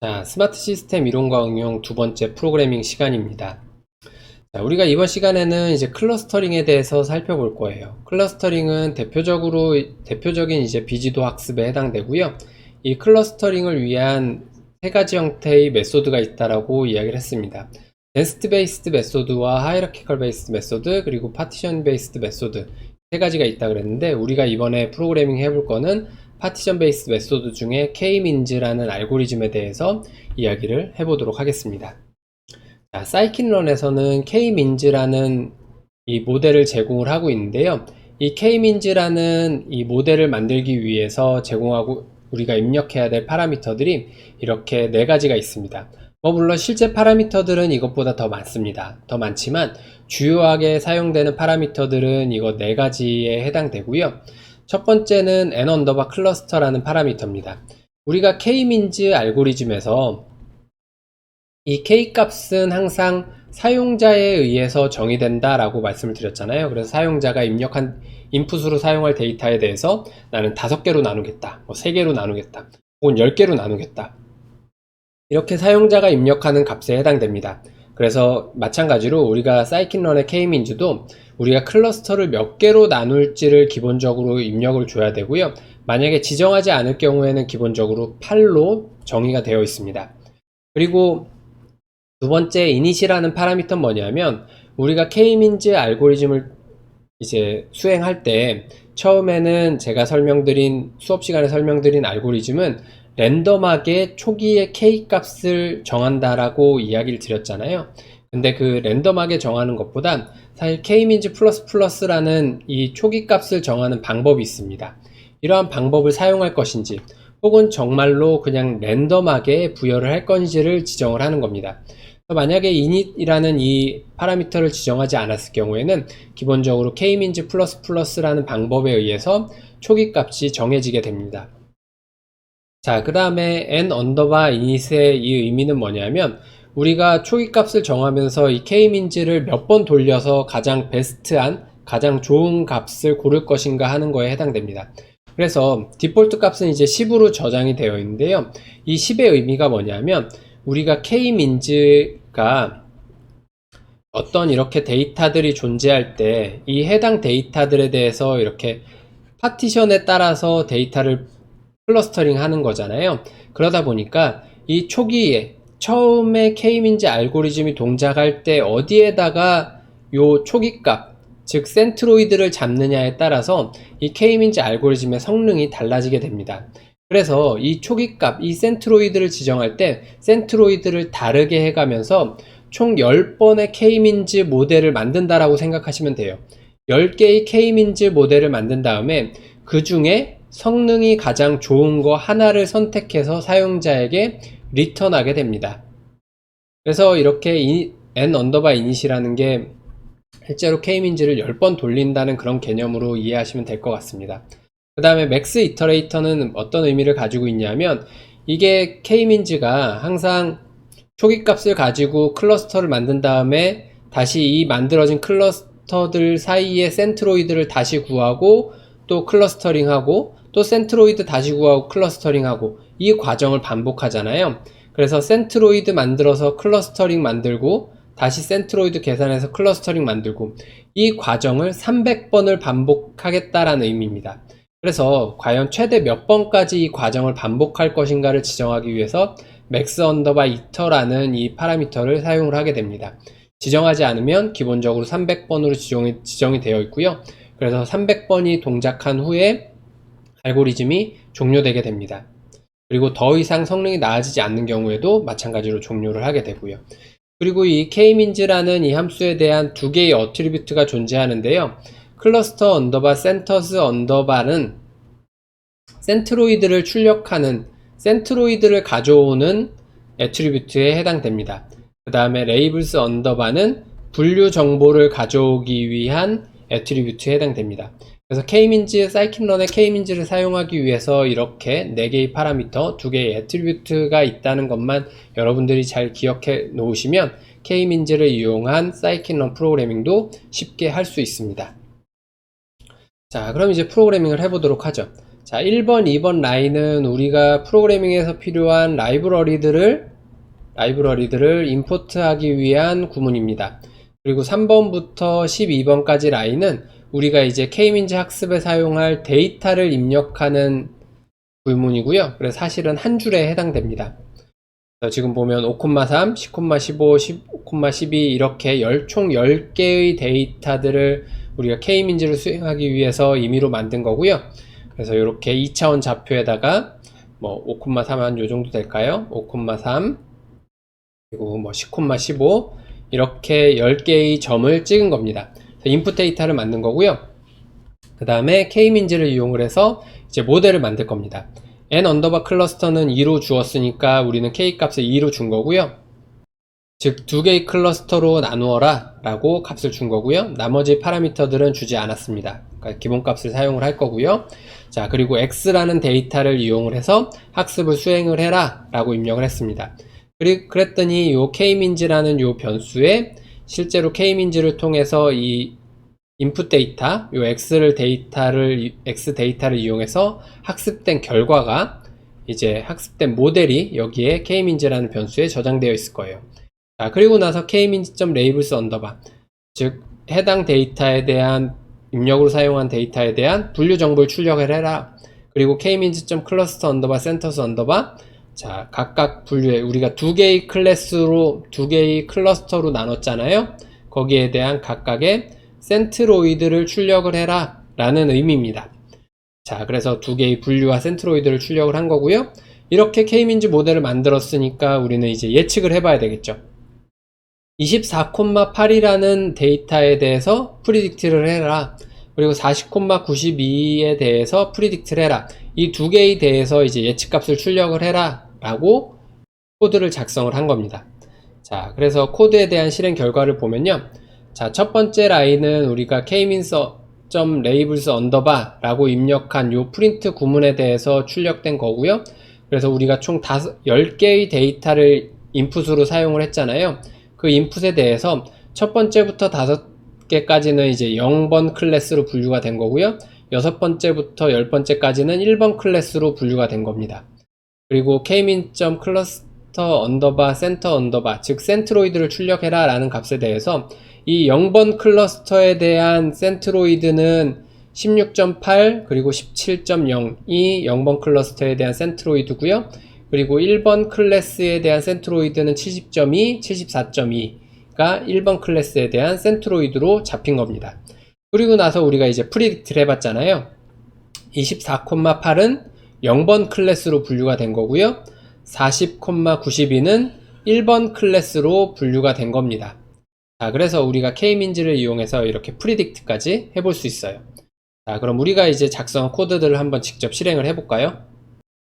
자, 스마트 시스템 이론과 응용 두 번째 프로그래밍 시간입니다. 자, 우리가 이번 시간에는 이제 클러스터링에 대해서 살펴볼 거예요. 클러스터링은 대표적인 이제 비지도 학습에 해당되고요. 이 클러스터링을 위한 세 가지 형태의 메소드가 있다라고 이야기를 했습니다. 덴시티 베이스드 메소드와 하이라키컬 베이스드 메소드, 그리고 파티션 베이스드 메소드 세 가지가 있다 그랬는데, 우리가 이번에 프로그래밍 해볼 거는 파티션 베이스드 메소드 중에 K-민즈라는 알고리즘에 대해서 이야기를 해보도록 하겠습니다. 자, 사이킨런에서는 K-민즈라는 이 모델을 제공을 하고 있는데요. 이 K-민즈라는 이 모델을 만들기 위해서 우리가 입력해야 될 파라미터들이 이렇게 네 가지가 있습니다. 물론 실제 파라미터들은 이것보다 더 많습니다. 더 많지만 주요하게 사용되는 파라미터들은 이거 네 가지에 해당되고요. 첫 번째는 n 언더바 클러스터라는 파라미터입니다. 우리가 K-민즈 알고리즘에서 이 K 값은 항상 사용자에 의해서 정의된다 라고 말씀을 드렸잖아요. 그래서 사용자가 입력한 인풋으로 사용할 데이터에 대해서 나는 5개로 나누겠다, 3개로 나누겠다, 혹은 10개로 나누겠다, 이렇게 사용자가 입력하는 값에 해당됩니다. 그래서 마찬가지로 우리가 사이킨런의 K-민즈도 우리가 클러스터를 몇 개로 나눌지를 기본적으로 입력을 줘야 되고요. 만약에 지정하지 않을 경우에는 기본적으로 8로 정의가 되어 있습니다. 그리고 두 번째 이닛이라는 파라미터는 뭐냐면, 우리가 K-민즈 알고리즘을 이제 수행할 때 처음에는 제가 수업 시간에 설명드린 알고리즘은 랜덤하게 초기에 K 값을 정한다라고 이야기를 드렸잖아요. 근데 그 랜덤하게 정하는 것보단 사실 K-민즈 플러스라는 이 초기 값을 정하는 방법이 있습니다. 이러한 방법을 사용할 것인지, 혹은 정말로 그냥 랜덤하게 부여를 할 건지를 지정을 하는 겁니다. 만약에 init이라는 이 파라미터를 지정하지 않았을 경우에는 기본적으로 K-민즈 플러스라는 방법에 의해서 초기 값이 정해지게 됩니다. 자, 그 다음에 n 언더바 init의 이 의미는 뭐냐면, 우리가 초기 값을 정하면서 이 K-민즈를 몇 번 돌려서 가장 베스트한, 가장 좋은 값을 고를 것인가 하는 거에 해당됩니다. 그래서 디폴트 값은 이제 10으로 저장이 되어 있는데요. 이 10의 의미가 뭐냐면, 우리가 K-민즈가 어떤 이렇게 데이터들이 존재할 때 이 해당 데이터들에 대해서 이렇게 파티션에 따라서 데이터를 클러스터링 하는 거잖아요. 그러다 보니까 이 초기에 처음에 K-민즈 알고리즘이 동작할 때 어디에다가 요 초기 값, 즉 센트로이드를 잡느냐에 따라서 이 K-민즈 알고리즘의 성능이 달라지게 됩니다. 그래서 이 초기 값, 이 센트로이드를 지정할 때 센트로이드를 다르게 해가면서 총 10번의 K-민즈 모델을 만든다라고 생각하시면 돼요. 10개의 K-민즈 모델을 만든 다음에 그 중에 성능이 가장 좋은 거 하나를 선택해서 사용자에게 리턴하게 됩니다. 그래서 이렇게 n 언더바 init이라는 게 실제로 K-민즈를 10번 돌린다는 그런 개념으로 이해하시면 될 것 같습니다. 그 다음에 맥스 이터레이터는 어떤 의미를 가지고 있냐면, 이게 K-민즈가 항상 초기 값을 가지고 클러스터를 만든 다음에 다시 이 만들어진 클러스터들 사이에 센트로이드를 다시 구하고 또 클러스터링하고 또 센트로이드 다시 구하고 클러스터링하고 이 과정을 반복하잖아요. 그래서 센트로이드 만들어서 클러스터링 만들고 다시 센트로이드 계산해서 클러스터링 만들고 이 과정을 300번을 반복하겠다라는 의미입니다. 그래서 과연 최대 몇 번까지 이 과정을 반복할 것인가를 지정하기 위해서 맥스 언더바 이터라는 이 파라미터를 사용을 하게 됩니다. 지정하지 않으면 기본적으로 300번으로 지정이 되어 있고요. 그래서 300번이 동작한 후에 알고리즘이 종료되게 됩니다. 그리고 더 이상 성능이 나아지지 않는 경우에도 마찬가지로 종료를 하게 되고요. 그리고 이 K-민즈라는 이 함수에 대한 두 개의 어트리뷰트가 존재하는데요. 클러스터 언더바 센터스 언더바는 센트로이드를 출력하는, 센트로이드를 가져오는 애트리뷰트에 해당됩니다. 그 다음에 레이블스 언더바는 분류 정보를 가져오기 위한 애트리뷰트에 해당됩니다. 그래서 K-민즈, 사이킨런의 K-민즈를 사용하기 위해서 이렇게 4개의 파라미터, 2개의 애트리뷰트가 있다는 것만 여러분들이 잘 기억해 놓으시면 K-민즈를 이용한 사이킨런 프로그래밍도 쉽게 할 수 있습니다. 자, 그럼 이제 프로그래밍을 해보도록 하죠. 자, 1번, 2번 라인은 우리가 프로그래밍에서 필요한 라이브러리들을 임포트하기 위한 구문입니다. 그리고 3번부터 12번까지 라인은 우리가 이제 K민즈 학습에 사용할 데이터를 입력하는 구문이고요. 그래서 사실은 한 줄에 해당됩니다. 지금 보면 5,3, 10,15, 15,12 이렇게 총 10개의 데이터들을 우리가 K민즈를 수행하기 위해서 임의로 만든 거고요. 그래서 이렇게 2차원 좌표에다가 뭐 5,3 한 요 정도 될까요? 5,3 그리고 뭐 10,15 이렇게 10개의 점을 찍은 겁니다. 인풋 데이터를 만든 거고요. 그 다음에 K민즈를 이용을 해서 이제 모델을 만들 겁니다. n 언더바 클러스터는 2로 주었으니까 우리는 K 값을 2로 준 거고요. 즉, 두 개의 클러스터로 나누어라 라고 값을 준 거고요. 나머지 파라미터들은 주지 않았습니다. 그러니까 기본값을 사용을 할 거고요. 자, 그리고 X라는 데이터를 이용을 해서 학습을 수행을 해라 라고 입력을 했습니다. 그랬더니 요 K민즈라는 요 변수에 실제로 K민즈를 통해서 이 인풋 데이터, 요 X 데이터를 이용해서 학습된 결과가 이제 학습된 모델이 여기에 K민즈라는 변수에 저장되어 있을 거예요. 자, 그리고 나서 K민즈.labels 언더바, 즉 해당 데이터에 대한 입력으로 사용한 데이터에 대한 분류 정보를 출력을 해라. 그리고 K민즈.cluster 언더바 centers 언더바, 자, 각각 분류해. 우리가 두 개의 클러스터로 나눴잖아요. 거기에 대한 각각의 센트로이드를 출력을 해라 라는 의미입니다. 자, 그래서 두 개의 분류와 센트로이드를 출력을 한 거고요. 이렇게 K민즈 모델을 만들었으니까 우리는 이제 예측을 해봐야 되겠죠. 24,8이라는 데이터에 대해서 프리딕트를 해라. 그리고 40,92에 대해서 프리딕트를 해라. 이 두 개에 대해서 이제 예측값을 출력을 해라 라고 코드를 작성을 한 겁니다. 자, 그래서 코드에 대한 실행 결과를 보면요. 자, 첫 번째 라인은 우리가 K민즈.labels 언더바 라고 입력한 요 프린트 구문에 대해서 출력된 거고요. 그래서 우리가 총 10개의 데이터를 인풋으로 사용을 했잖아요. 그 인풋에 대해서 첫 번째부터 5개까지는 이제 0번 클래스로 분류가 된 거고요. 6번째부터 10번째까지는 1번 클래스로 분류가 된 겁니다. 그리고 Kmin.cluster 언더바 center 언더바, 즉 센트로이드를 출력해라 라는 값에 대해서 이 0번 클러스터에 대한 센트로이드는 16.8 그리고 17.0이 0번 클러스터에 대한 센트로이드고요. 그리고 1번 클래스에 대한 센트로이드는 70.2, 74.2가 1번 클래스에 대한 센트로이드로 잡힌 겁니다. 그리고 나서 우리가 이제 프리딕트를 해봤잖아요. 24,8은 0번 클래스로 분류가 된 거고요. 40,92는 1번 클래스로 분류가 된 겁니다. 자, 그래서 우리가 K민즈를 이용해서 이렇게 프리딕트까지 해볼 수 있어요. 자, 그럼 우리가 이제 작성한 코드들을 한번 직접 실행을 해볼까요?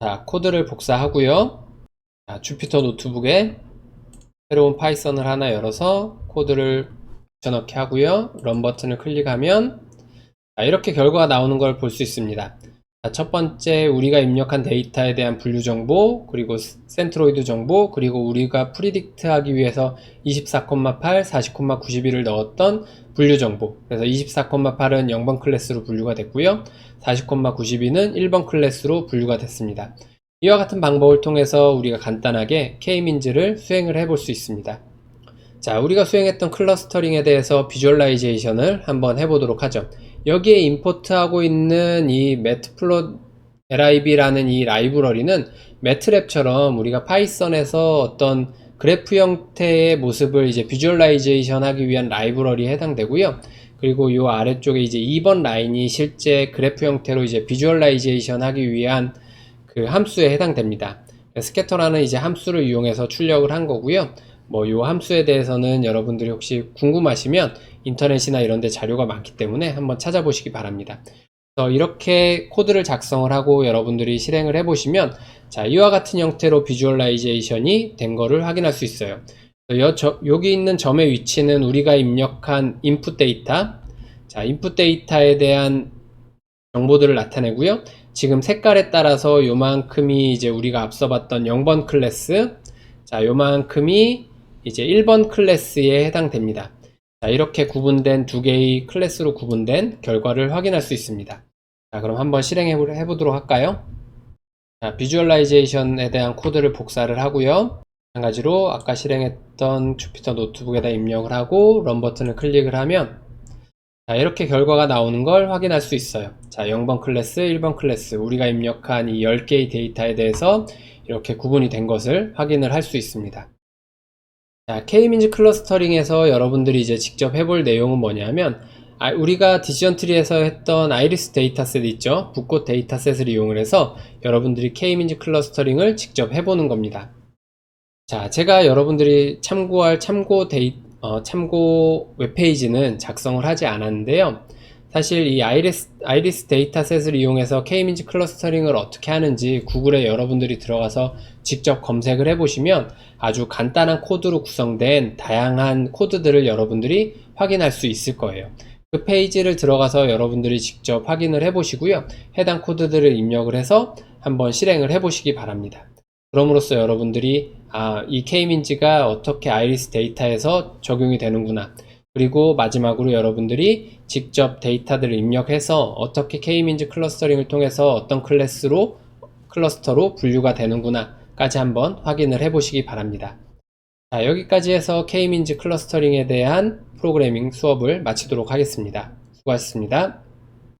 자, 코드를 복사하고요. 자, 주피터 노트북에 새로운 파이썬을 하나 열어서 코드를 붙여넣기 하고요. 런 버튼을 클릭하면 자, 이렇게 결과가 나오는 걸 볼 수 있습니다. 자, 첫 번째 우리가 입력한 데이터에 대한 분류 정보, 그리고 센트로이드 정보, 그리고 우리가 프리딕트 하기 위해서 24,8, 40,91을 넣었던 분류 정보. 그래서 24,8은 0번 클래스로 분류가 됐고요. 40,92는 1번 클래스로 분류가 됐습니다. 이와 같은 방법을 통해서 우리가 간단하게 K민즈를 수행을 해볼 수 있습니다. 자, 우리가 수행했던 클러스터링에 대해서 비주얼라이제이션을 한번 해보도록 하죠. 여기에 임포트하고 있는 이 matplotlib라는 이 라이브러리는 매트랩처럼 우리가 파이썬에서 어떤 그래프 형태의 모습을 이제 비주얼라이제이션 하기 위한 라이브러리에 해당되고요. 그리고 이 아래쪽에 이제 2번 라인이 실제 그래프 형태로 이제 비주얼라이제이션 하기 위한 그 함수에 해당됩니다. 스캐터라는 이제 함수를 이용해서 출력을 한 거고요. 뭐 요 함수에 대해서는 여러분들이 혹시 궁금하시면 인터넷이나 이런 데 자료가 많기 때문에 한번 찾아보시기 바랍니다. 그래서 이렇게 코드를 작성을 하고 여러분들이 실행을 해보시면 자, 이와 같은 형태로 비주얼라이제이션이 된 거를 확인할 수 있어요. 여기 있는 점의 위치는 우리가 입력한 인풋 데이터, 자, 인풋 데이터에 대한 정보들을 나타내고요. 지금 색깔에 따라서 요만큼이 이제 우리가 앞서 봤던 0번 클래스, 자, 요만큼이 이제 1번 클래스에 해당됩니다. 자, 이렇게 구분된 두 개의 클래스로 구분된 결과를 확인할 수 있습니다. 자, 자, 그럼 한번 실행해 보도록 할까요? 자, 비주얼라이제이션에 대한 코드를 복사를 하고요. 마찬가지로 아까 실행했던 주피터 노트북에다 입력을 하고 런 버튼을 클릭을 하면 자, 이렇게 결과가 나오는 걸 확인할 수 있어요. 자, 0번 클래스, 1번 클래스, 우리가 입력한 이 10개의 데이터에 대해서 이렇게 구분이 된 것을 확인을 할 수 있습니다. 자, K-민즈 클러스터링에서 여러분들이 이제 직접 해볼 내용은 뭐냐면 우리가 디시전 트리에서 했던 아이리스 데이터셋 있죠? 붓꽃 데이터셋을 이용을 해서 여러분들이 K-민즈 클러스터링을 직접 해보는 겁니다. 자, 제가 여러분들이 참고할 참고 웹페이지는 작성을 하지 않았는데요. 사실 이 아이리스 데이터셋을 이용해서 K-민즈 클러스터링을 어떻게 하는지 구글에 여러분들이 들어가서 직접 검색을 해보시면 아주 간단한 코드로 구성된 다양한 코드들을 여러분들이 확인할 수 있을 거예요. 그 페이지를 들어가서 여러분들이 직접 확인을 해보시고요. 해당 코드들을 입력을 해서 한번 실행을 해보시기 바랍니다. 그럼으로써 여러분들이 이 K-민즈가 어떻게 아이리스 데이터에서 적용이 되는구나, 그리고 마지막으로 여러분들이 직접 데이터들을 입력해서 어떻게 K-민즈 클러스터링을 통해서 어떤 클러스터로 분류가 되는구나 까지 한번 확인을 해 보시기 바랍니다. 자, 여기까지 해서 K-민즈 클러스터링에 대한 프로그래밍 수업을 마치도록 하겠습니다. 수고하셨습니다.